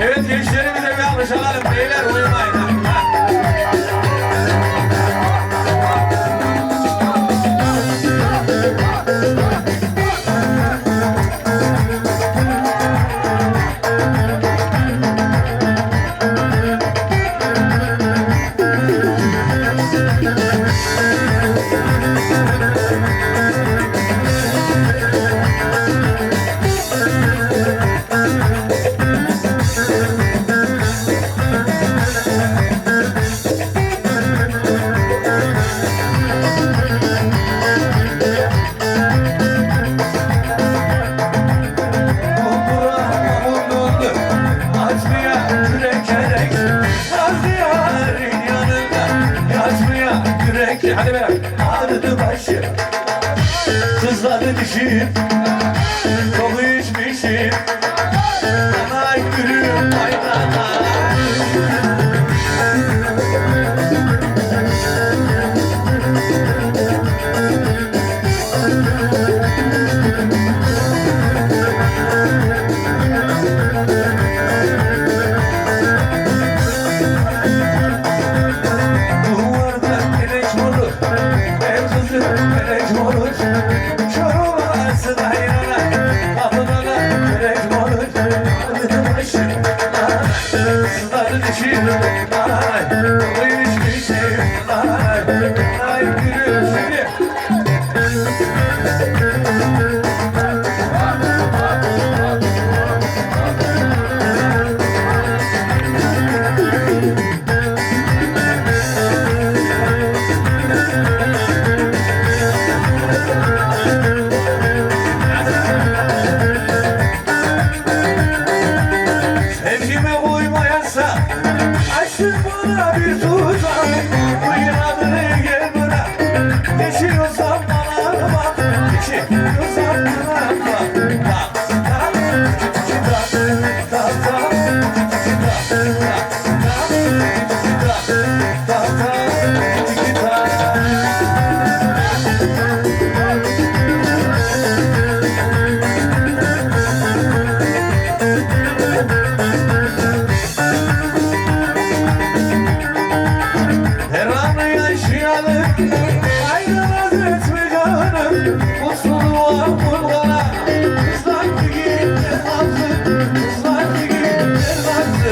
Evet, gençlerimize bir alkış alalım. Beyler uyumayın. Hadi beraber. Ağrıdı başı, kızları dişim, çok içmişim. Ana gülüm aynana. Açtın bana bir tuzak, bu inadını gel bırak. Geçiyorsan bana bak, geçiyorsan bana bak. Ayrılmaz etme canım, mutluluğa kurgana. Islattı gitti nazlı, ıslattı gitti nazlı.